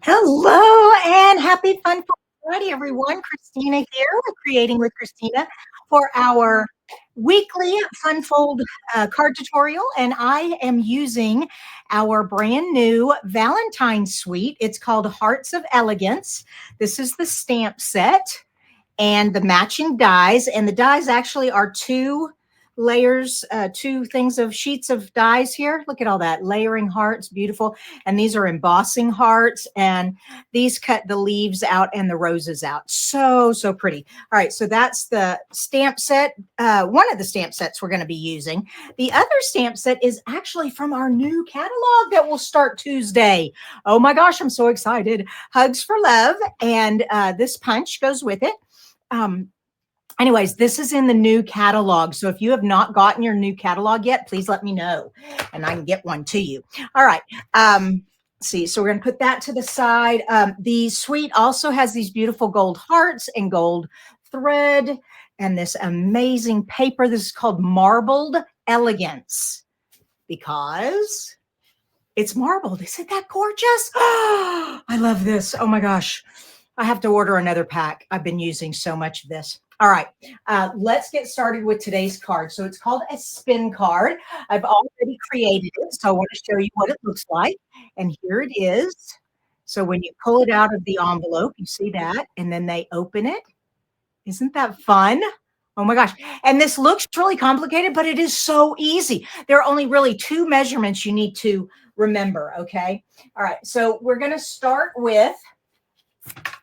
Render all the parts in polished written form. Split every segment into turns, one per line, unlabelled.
Hello and happy Fun Friday, everyone. Kristina here with Creating with Kristina for our weekly Funfold card tutorial. And I am using our brand new Valentine suite. It's called Hearts of Elegance. This is the stamp set and the matching dies. And the dies actually are two layers, two things of sheets of dies here. Look at all that layering hearts, beautiful. And these are embossing hearts, and these cut the leaves out and the roses out. So pretty. All right, so that's the stamp set, one of the stamp sets we're going to be using. The other stamp set is actually from our new catalog that will start Tuesday. Oh my gosh, I'm so excited. Hugs for Love, and this punch goes with it. Anyways, this is in the new catalog. So if you have not gotten your new catalog yet, please let me know and I can get one to you. All right. See, so we're going to put that to the side. The suite also has these beautiful gold hearts and gold thread and this amazing paper. This is called Marbled Elegance because it's marbled. Isn't that gorgeous? Oh, I love this. Oh my gosh. I have to order another pack. I've been using so much of this. All right, let's get started with today's card. So it's called a spin card. I've already created it, so I want to show you what it looks like. And here it is. So when you pull it out of the envelope, you see that, and then they open it. Isn't that fun? Oh my gosh. And this looks really complicated, but it is so easy. There are only really two measurements you need to remember, okay? All right, so we're going to start with,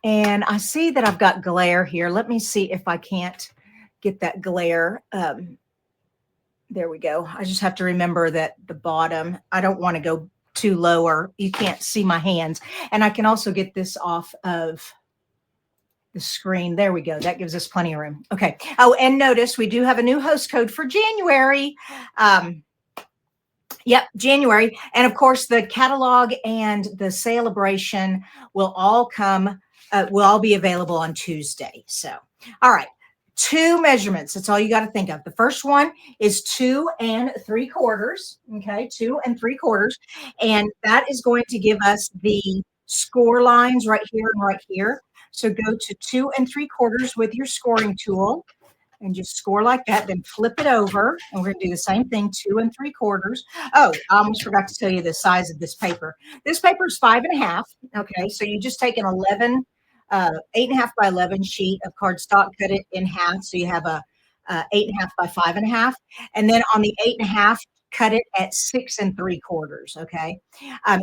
and I see that I've got glare here. Let me see if I can't get that glare. There we go. I just have to remember that the bottom, I don't want to go too low or you can't see my hands. And I can also get this off of the screen. There we go. That gives us plenty of room. Okay. Oh, and notice we do have a new host code for January. Yep, January. And of course, the catalog and the celebration will all be available on Tuesday. So, all right, two measurements. That's all you got to think of. The first one is 2 3/4. Okay, 2 3/4. And that is going to give us the score lines right here and right here. So go to 2 3/4 with your scoring tool and just score like that, then flip it over, and we're going to do the same thing, 2 3/4. Oh, I almost forgot to tell you the size of this paper. This paper is 5.5. Okay, so you just take an 8.5 by 11 sheet of cardstock, cut it in half, so you have a 8.5 by 5.5, and then on the 8.5, cut it at 6 3/4. Okay,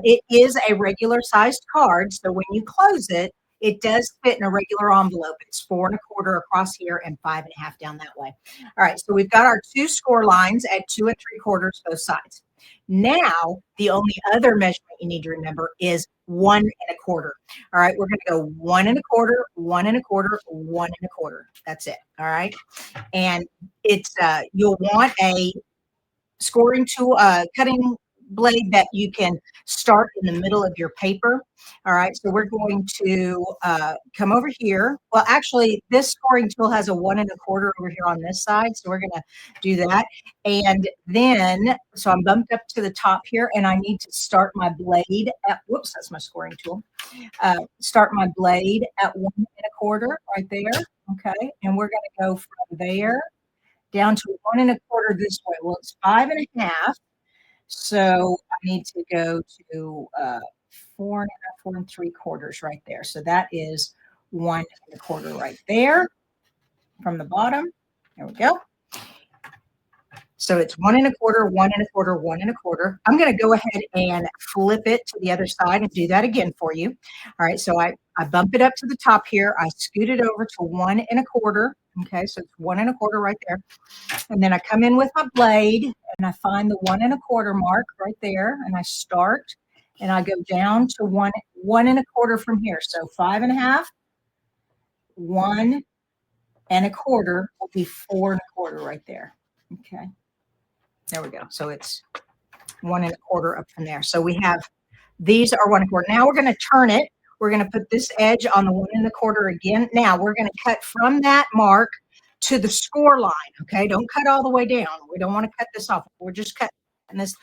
it is a regular sized card, so when you close it, it does fit in a regular envelope. It's 4 1/4 across here and 5.5 down that way. All right, so we've got our two score lines at 2 3/4 both sides. Now, the only other measurement you need to remember is 1 1/4. All right, we're going to go 1 1/4, 1 1/4, 1 1/4. That's it. All right, and it's you'll want a scoring tool, cutting blade that you can start in the middle of your paper. All right, so we're going to come over here. Well, actually, this scoring tool has a 1 1/4 over here on this side, so we're going to do that. And then, so I'm bumped up to the top here, and I need to start my blade at, whoops, that's my scoring tool. Start my blade at 1 1/4 right there. Okay, and we're going to go from there down to 1 1/4 this way. Well, it's 5.5. So I need to go to 4 1/2, 4 3/4 right there. So that is 1 1/4 right there from the bottom. There we go. So it's 1 1/4, 1 1/4, 1 1/4. I'm going to go ahead and flip it to the other side and do that again for you. All right, so I bump it up to the top here. I scoot it over to 1 1/4. Okay, so it's 1 1/4 right there. And then I come in with my blade and I find the 1 1/4 mark right there. And I start and I go down to 1 1/4 from here. So 5.5, 1 1/4 will be 4 1/4 right there. Okay. There we go. So it's 1 1/4 up from there. So we have, these are 1 1/4. Now we're going to turn it. We're going to put this edge on the 1 1/4 again. Now we're going to cut from that mark to the score line. Okay. Don't cut all the way down. We don't want to cut this off. We're just cutting this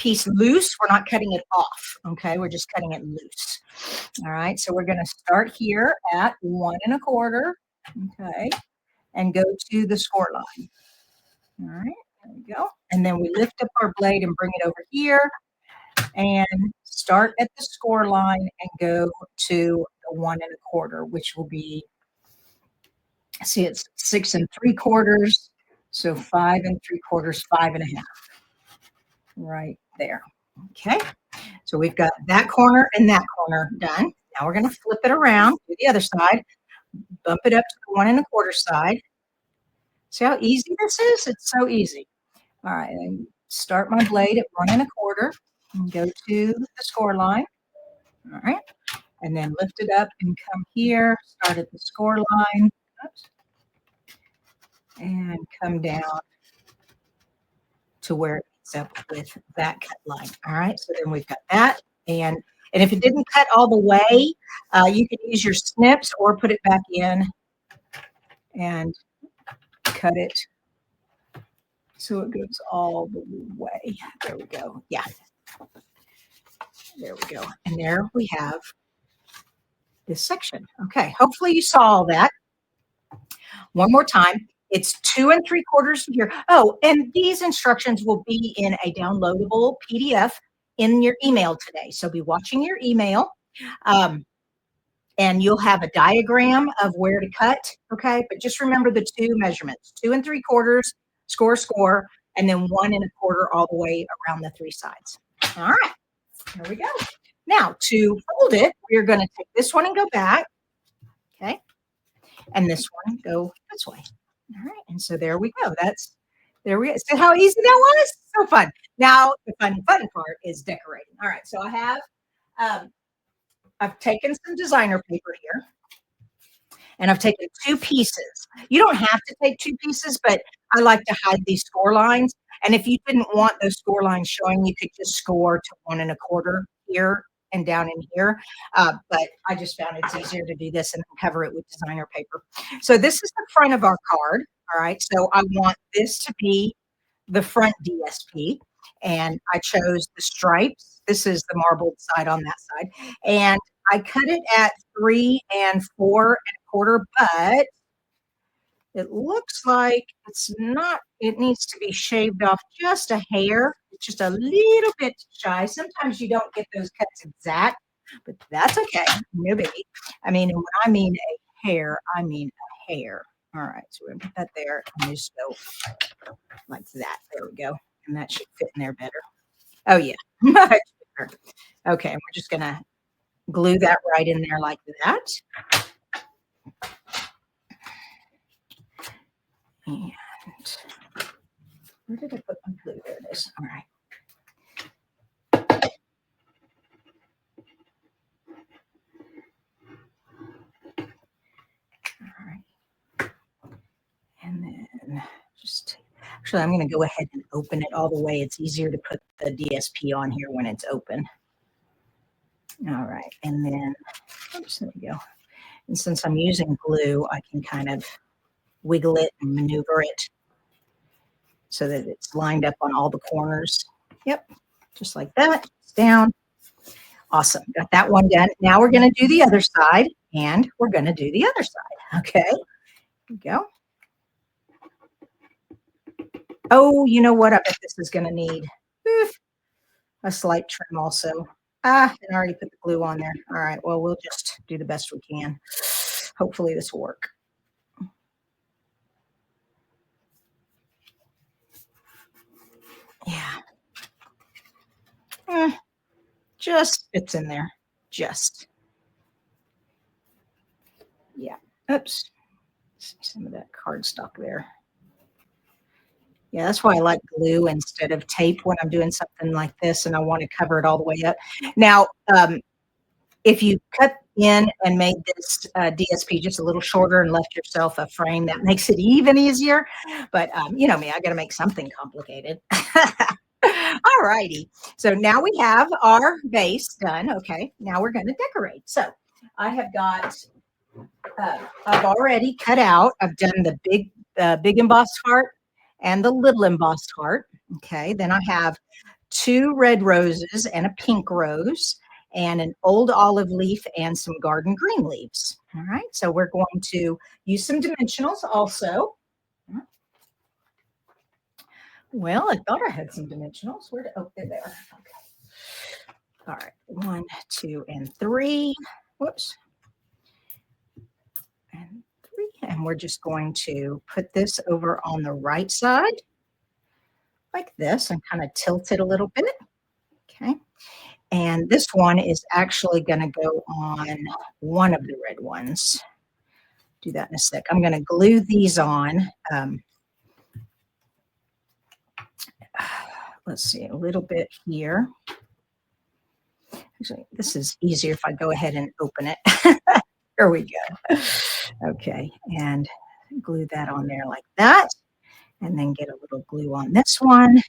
piece loose. We're not cutting it off. Okay. We're just cutting it loose. All right. So we're going to start here at 1 1/4. Okay. And go to the score line. All right. There we go. And then we lift up our blade and bring it over here and start at the score line and go to the 1 1/4, which will be, see, it's 6 3/4. So 5 3/4, 5 1/2. Right there. Okay. So we've got that corner and that corner done. Now we're going to flip it around to the other side, bump it up to the 1 1/4 side. See how easy this is? It's so easy. All right. And start my blade at 1 1/4 and go to the score line. All right. And then lift it up and come here, start at the score line. Oops. And come down to where it meets up with that cut line. All right. So then we've got that. And if it didn't cut all the way, you can use your snips or put it back in and cut it so it goes all the way. There we go. Yeah. There we go. And there we have this section. Okay. Hopefully you saw all that. One more time. It's 2 3/4 here. Oh, and these instructions will be in a downloadable PDF in your email today. So be watching your email. And you'll have a diagram of where to cut. Okay. But just remember the 2 measurements, 2 3/4, score, and then 1 1/4 all the way around the 3 sides. All right. There we go. Now to fold it, we're going to take this one and go back. Okay. And this one go this way. All right. And so there we go. There we go. See how easy that was? So fun. Now the fun part is decorating. All right. So I have, I've taken some designer paper here and I've taken 2 pieces. You don't have to take 2 pieces, but I like to hide these score lines. And if you didn't want those score lines showing, you could just score to 1 1/4 here and down in here. But I just found it's easier to do this and cover it with designer paper. So this is the front of our card. All right. So I want this to be the front DSP. And I chose the stripes. This is the marbled side on that side. And I cut it at 3 4 1/4, but it looks like it's not, it needs to be shaved off just a hair. It's just a little bit shy. Sometimes you don't get those cuts exact, but that's okay. No biggie. I mean, when I mean a hair, I mean a hair. All right. So we're going to put that there and just go like that. There we go. And that should fit in there better. Oh, yeah. Much better. Okay. And we're just going to glue that right in there like that. And where did I put my glue? There it is. All right. All right. And then just, actually, I'm going to go ahead and open it all the way. It's easier to put the DSP on here when it's open. All right. And then, oops, there we go. And since I'm using glue, I can kind of wiggle it and maneuver it so that it's lined up on all the corners. Yep. Just like that. It's down. Awesome. Got that one done. Now we're going to do the other side, and we're going to do the other side. Okay. Here we go. Oh, you know what? I bet this is going to need a slight trim also. And I already put the glue on there. All right. Well, we'll just do the best we can. Hopefully this will work. Yeah. Just fits in there. Just. Yeah. Oops. See some of that cardstock there. Yeah, that's why I like glue instead of tape when I'm doing something like this and I want to cover it all the way up. Now, if you cut in and made this DSP just a little shorter and left yourself a frame, that makes it even easier. But you know me, I got to make something complicated. All righty. So now we have our base done. Okay. Now we're going to decorate. So I have got, I've already cut out, I've done the big embossed heart and the little embossed heart. Okay. Then I have 2 red roses and a pink rose and an old olive leaf and some garden green leaves. All right, so we're going to use some dimensionals also. Well, I thought I had some dimensionals. Where did, oh, they're there. Okay. All right, 1, 2, and 3. Whoops. And 3. And we're just going to put this over on the right side like this and kind of tilt it a little bit. Okay. And this one is actually going to go on one of the red ones. Do that in a sec. I'm going to glue these on. Let's see, a little bit here. Actually, this is easier if I go ahead and open it. Here we go. Okay, and glue that on there like that. And then get a little glue on this one.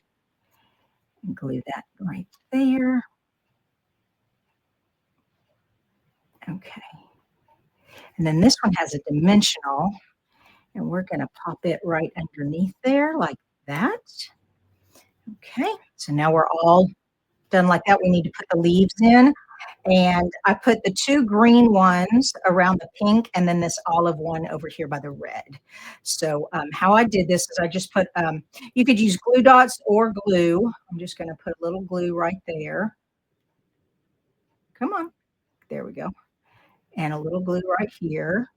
And glue that right there. Okay. And then this one has a dimensional. And we're going to pop it right underneath there like that. Okay, so now we're all done like that. We need to put the leaves in. And I put the 2 green ones around the pink and then this olive one over here by the red. So how I did this is I just put, you could use glue dots or glue. I'm just going to put a little glue right there. Come on. There we go. And a little glue right here.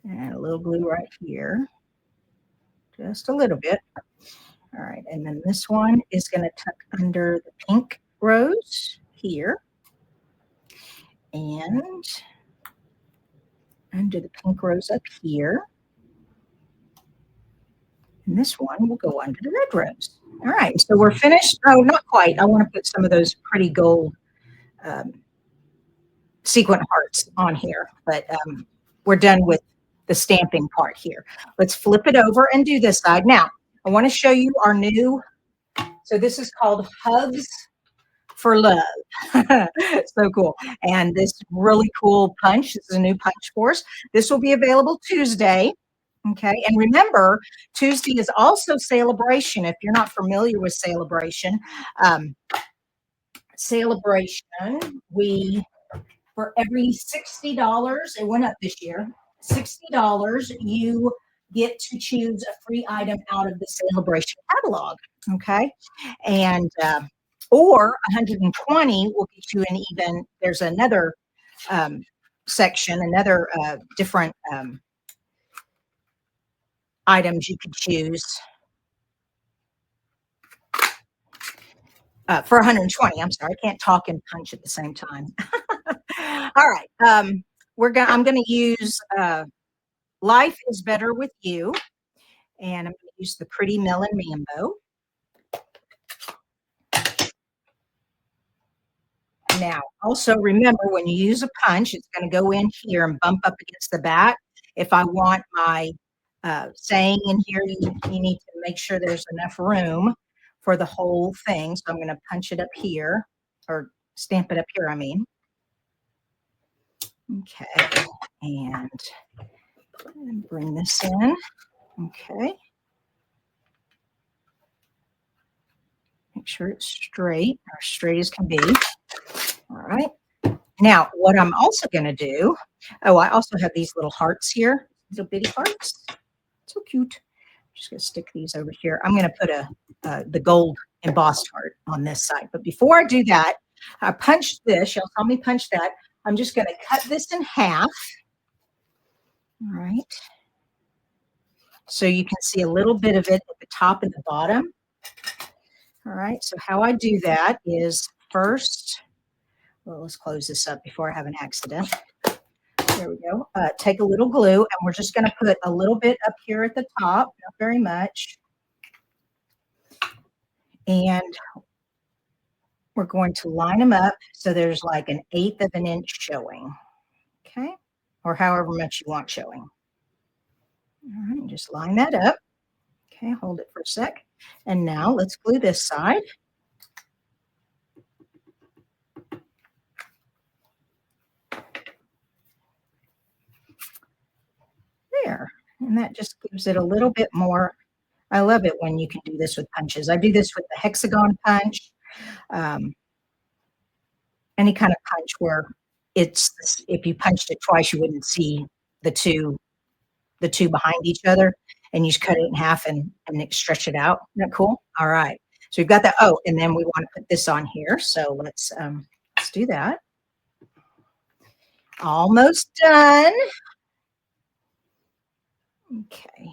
And a little glue right here. Just a little bit. All right, and then this one is going to tuck under the pink rose here. And under the pink rose up here. And this one will go under the red rose. All right, so we're finished. Oh, not quite. I want to put some of those pretty gold sequin hearts on here, but we're done with the stamping part here. Let's flip it over and do this side. Now, I want to show you our new, so this is called Hugs for Love. So cool. And this really cool punch, this is a new punch for us. This will be available Tuesday. Okay. And remember, Tuesday is also Celebration. If you're not familiar with Celebration, we, for every $60, it went up this year, $60, you get to choose a free item out of the Celebration catalog. Okay. And, or 120 will get you an even, there's another section, another different items you could choose for 120. I'm sorry, I can't talk and punch at the same time. All right, I'm gonna use Life is Better with You, and I'm gonna use the Pretty Melon Mambo. Now, also remember when you use a punch, it's going to go in here and bump up against the back. If I want my saying in here, you need to make sure there's enough room for the whole thing. So I'm going to punch it up here, or stamp it up here, I mean. Okay, and bring this in. Okay. Make sure it's straight, or straight as can be. All right. Now, what I'm also going to do, oh, I also have these little hearts here, little bitty hearts. So cute. I'm just going to stick these over here. I'm going to put the gold embossed heart on this side. But before I do that, I punched this. Y'all saw me punch that. I'm just going to cut this in half. All right. So you can see a little bit of it at the top and the bottom. All right. So how I do that is first, well, let's close this up before I have an accident. There we go. Take a little glue, and we're just going to put a little bit up here at the top, not very much. And we're going to line them up so there's like 1/8 of an inch showing. Okay. Or however much you want showing. All right. Just line that up. Okay. Hold it for a sec. And now let's glue this side. There. And that just gives it a little bit more I love it when you can do this with punches. I do this with the hexagon punch, um, any kind of punch where if you punched it twice, you wouldn't see the two the two behind each other, and you just cut it in half and stretch it out. Isn't that cool? All right. So we've got that. Oh, and then we want to put this on here. So let's do that. Almost done. Okay.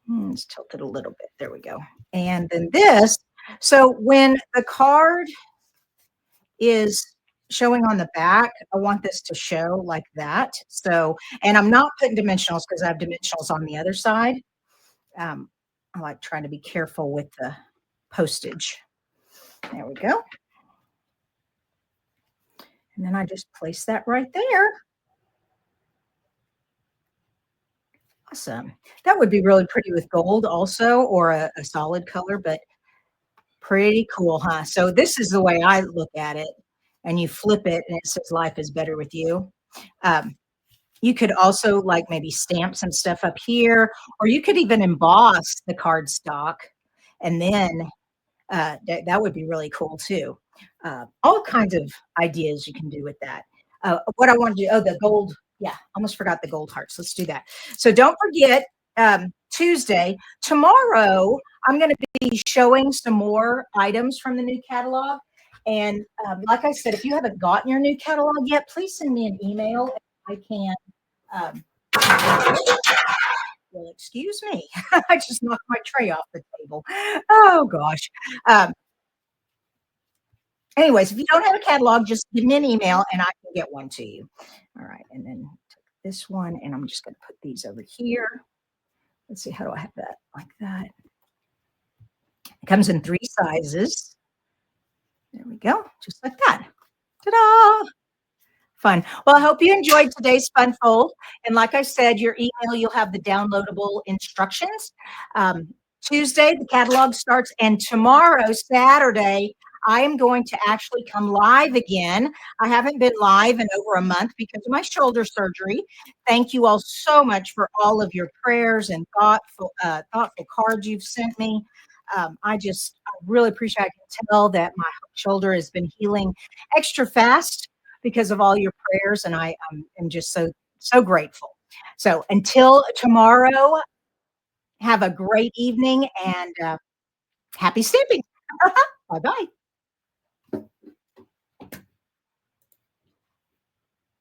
Let's tilt it a little bit. There we go. And then this. So when the card is showing on the back, I want this to show like that. So, and I'm not putting dimensionals because I have dimensionals on the other side. I like trying to be careful with the postage. There we go. And then I just place that right there. Awesome. That would be really pretty with gold also, or a solid color, but pretty cool, huh? So this is the way I look at it. And you flip it and it says life is better with you. Um, you could also like maybe stamp some stuff up here, or you could even emboss the cardstock, and then that would be really cool too. All kinds of ideas you can do with that. What I want to do, oh, the gold, yeah, almost forgot the gold hearts. Let's do that. So don't forget, Tuesday, tomorrow, I'm going to be showing some more items from the new catalog. And like I said, if you haven't gotten your new catalog yet, please send me an email. I can. Um, well, excuse me. I just knocked my tray off the table. Oh gosh. Anyways, if you don't have a catalog, just give me an email and I can get one to you. All right, and then this one, and I'm just going to put these over here. Let's see, how do I have that? Like that. It comes in 3 sizes. There we go, just like that. Ta-da! Fun. Well, I hope you enjoyed today's fun fold. And like I said, your email, you'll have the downloadable instructions. Tuesday, the catalog starts, and tomorrow, Saturday, I am going to actually come live again. I haven't been live in over a month because of my shoulder surgery. Thank you all so much for all of your prayers and thoughtful cards you've sent me. I really appreciate. I can tell that my shoulder has been healing extra fast because of all your prayers, and I am just so grateful. So until tomorrow, have a great evening and happy stamping. Bye bye.